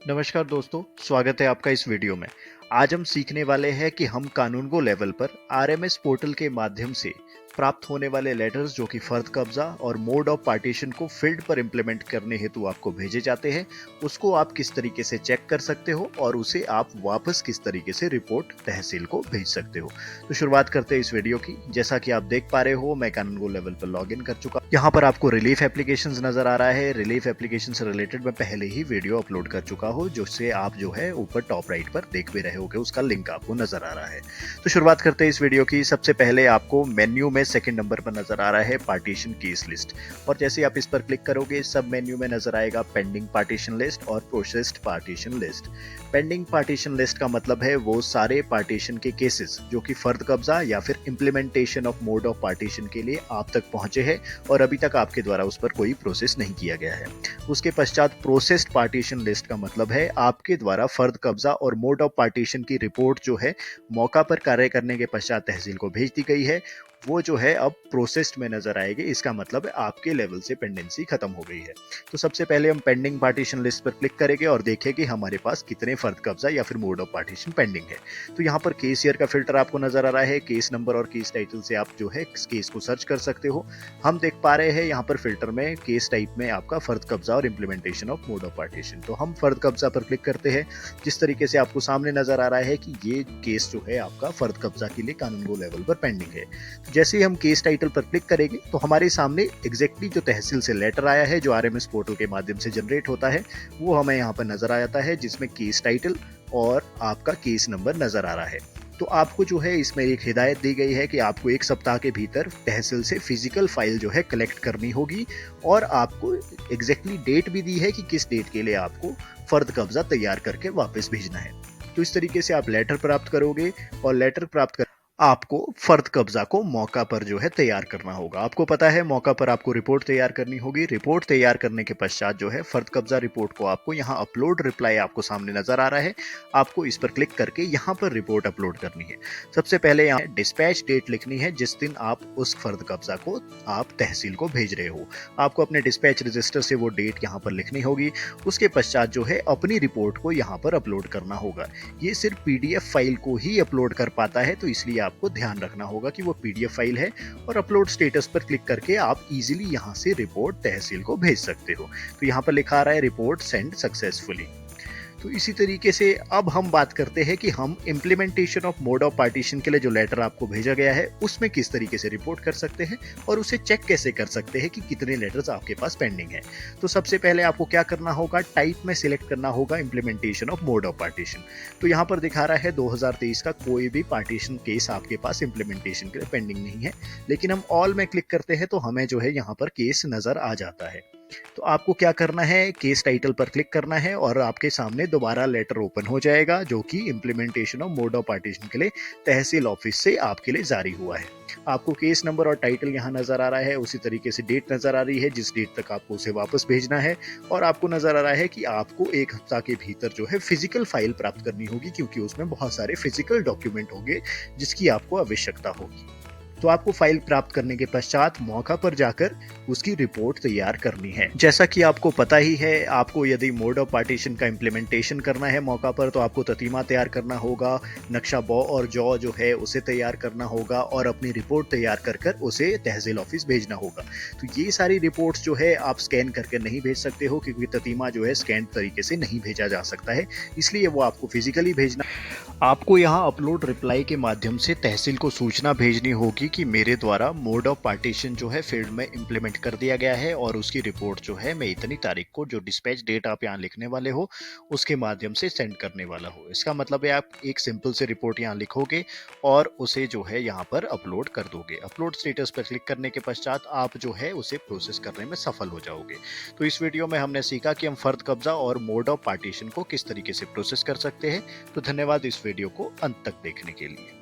नमस्कार दोस्तों, स्वागत है आपका इस वीडियो में। आज हम सीखने वाले हैं कि हम कानूनगो लेवल पर आरएमएस पोर्टल के माध्यम से प्राप्त होने वाले लेटर्स जो कि फर्द कब्जा और मोड ऑफ पार्टीशन को फील्ड पर इंप्लीमेंट करने हेतु आपको भेजे जाते हैं, उसको आप किस तरीके से चेक कर सकते हो और उसे आप वापस किस तरीके से रिपोर्ट तहसील को भेज सकते हो। तो शुरुआत करते हैं इस वीडियो की। जैसा कि आप देख पा रहे हो, मैं कानूनगो लेवल पर लॉग इन कर चुका। यहाँ पर आपको रिलीफ एप्लीकेशंस नजर आ रहा है। रिलीफ एप्लीकेशन से रिलेटेड मैं पहले ही वीडियो अपलोड कर चुका हूँ, जिससे आप जो है ऊपर टॉप राइट पर देख भी रहे होगे, उसका लिंक आपको नजर आ रहा है। तो शुरुआत करते हैं इस वीडियो की। सबसे पहले आपको मेन्यू में सेकंड नंबर पर नजर आ रहा है पार्टीशन केस लिस्ट, और जैसे ही आप इस पर क्लिक करोगे सब मेन्यू में नजर आएगा पेंडिंग पार्टीशन लिस्ट और processed partition list. Pending partition list का मतलब है वो सारे पार्टीशन के केसेस जो कि फर्द कब्जा या फिर implementation of mode of partition के लिए आप तक पहुंचे हैं और अभी तक आपके द्वारा उस पर कोई प्रोसेस नहीं किया गया है। उसके पश्चात प्रोसेस्ड पार्टीशन लिस्ट का मतलब है आपके द्वारा फर्द कब्जा और मोड ऑफ पार्टीशन की रिपोर्ट जो है मौका पर कार्य करने के पश्चात तहसील को भेज दी गई है, वो जो है अब प्रोसेस्ड में नजर आएगी। इसका मतलब है आपके लेवल से पेंडेंसी खत्म हो गई है। तो सबसे पहले हम पेंडिंग पार्टीशन लिस्ट पर क्लिक करेंगे और देखेंगे कि हमारे पास कितने फर्द कब्जा या फिर मोड ऑफ पार्टीशन पेंडिंग है। तो यहाँ पर केस ईयर का फिल्टर आपको नजर आ रहा है। केस नंबर और केस टाइटल से आप जो है केस को सर्च कर सकते हो। हम देख पा रहे हैं यहाँ पर फिल्टर में केस टाइप में आपका फर्द कब्जा और implementation of mode of partition. तो हम फर्द कब्जा पर क्लिक करते हैं। जिस तरीके से आपको सामने नजर आ रहा है कि ये केस जो है आपका फर्द कब्जा के लिए कानूनगो लेवल पर पेंडिंग है। जैसे ही हम केस टाइटल पर क्लिक करेंगे तो हमारे सामने एग्जैक्टली जो तहसील से लेटर आया है, जो आरएमएस पोर्टल के माध्यम से जनरेट होता है, वो हमें यहाँ पर नजर आ जाता है, जिसमें केस टाइटल और आपका केस नंबर नजर आ रहा है। तो आपको जो है इसमें एक हिदायत दी गई है कि आपको 1 सप्ताह के भीतर तहसील से फिजिकल फाइल जो है कलेक्ट करनी होगी, और आपको एग्जैक्टली डेट भी दी है कि किस डेट के लिए आपको फर्द कब्जा तैयार करके वापस भेजना है। तो इस तरीके से आप लेटर प्राप्त करोगे और लेटर प्राप्त कर आपको फर्द कब्जा को मौका पर जो है तैयार करना होगा। आपको पता है मौका पर आपको रिपोर्ट तैयार करनी होगी। रिपोर्ट तैयार करने के पश्चात जो है फर्द कब्जा रिपोर्ट को आपको यहाँ अपलोड रिप्लाई आपको सामने नजर आ रहा है। आपको इस पर क्लिक करके यहाँ पर रिपोर्ट अपलोड करनी है। सबसे पहले यहाँ डिस्पैच डेट लिखनी है जिस दिन आप उस फर्द कब्जा को आप तहसील को भेज रहे हो। आपको अपने डिस्पैच रजिस्टर से वो डेट यहाँ पर लिखनी होगी। उसके पश्चात जो है अपनी रिपोर्ट को यहाँ पर अपलोड करना होगा। ये सिर्फ पीडीएफ फाइल को ही अपलोड कर पाता है, तो इसलिए आपको ध्यान रखना होगा कि वो पीडीएफ फाइल है, और अपलोड स्टेटस पर क्लिक करके आप इजीली यहां से रिपोर्ट तहसील को भेज सकते हो। तो यहां पर लिखा आ रहा है रिपोर्ट सेंड सक्सेसफुली। तो इसी तरीके से अब हम बात करते हैं कि हम implementation of mode of partition के लिए जो लेटर आपको भेजा गया है उसमें किस तरीके से रिपोर्ट कर सकते हैं और उसे चेक कैसे कर सकते हैं कि कितने लेटर्स आपके पास पेंडिंग है। तो सबसे पहले आपको क्या करना होगा, टाइप में सिलेक्ट करना होगा implementation of mode of partition. तो यहाँ पर दिखा रहा है 2023 का कोई भी पार्टीशन केस आपके पास इम्प्लीमेंटेशन के लिए पेंडिंग नहीं है, लेकिन हम ऑल में क्लिक करते हैं तो हमें जो है यहाँ पर केस नजर आ जाता है। तो आपको क्या करना है, केस टाइटल पर क्लिक करना है और आपके सामने दोबारा लेटर ओपन हो जाएगा जो कि implementation of mode of partition के लिए तहसील ऑफिस से आपके लिए जारी हुआ है। आपको केस नंबर और टाइटल यहाँ नजर आ रहा है, उसी तरीके से डेट नजर आ रही है जिस डेट तक आपको उसे वापस भेजना है, और आपको नजर आ रहा है कि आपको 1 हफ्ता के भीतर जो है फिजिकल फाइल प्राप्त करनी होगी, क्योंकि उसमें बहुत सारे फिजिकल डॉक्यूमेंट होंगे जिसकी आपको आवश्यकता होगी। तो आपको फाइल प्राप्त करने के पश्चात मौका पर जाकर उसकी रिपोर्ट तैयार करनी है। जैसा कि आपको पता ही है, आपको यदि मोड ऑफ पार्टीशन का इम्प्लीमेंटेशन करना है मौका पर, तो आपको ततीमा तैयार करना होगा, नक्शा बॉ और जॉ जो है उसे तैयार करना होगा, और अपनी रिपोर्ट तैयार कर उसे तहसील ऑफिस भेजना होगा। तो ये सारी रिपोर्ट्स जो है आप स्कैन करके नहीं भेज सकते हो, क्योंकि ततीमा जो है स्कैन तरीके से नहीं भेजा जा सकता है, इसलिए वो आपको फिजिकली भेजना। आपको यहाँ अपलोड रिप्लाई के माध्यम से तहसील को सूचना भेजनी होगी कि मेरे द्वारा मोड ऑफ पार्टीशन जो है फील्ड में इंप्लीमेंट कर दिया गया है, और उसकी रिपोर्ट जो है मैं इतनी तारीख को, जो डिस्पैच डेट आप यहाँ लिखने वाले हो उसके माध्यम से सेंड करने वाला हो। इसका मतलब है आप एक सिंपल से रिपोर्ट यहाँ लिखोगे और उसे जो है यहाँ पर अपलोड कर दोगे। अपलोड स्टेटस पर क्लिक करने के पश्चात आप जो है उसे प्रोसेस करने में सफल हो जाओगे। तो इस वीडियो में हमने सीखा कि हम फर्द कब्जा और मोड ऑफ पार्टीशन को किस तरीके से प्रोसेस कर सकते हैं। तो धन्यवाद इस वीडियो को अंत तक देखने के लिए।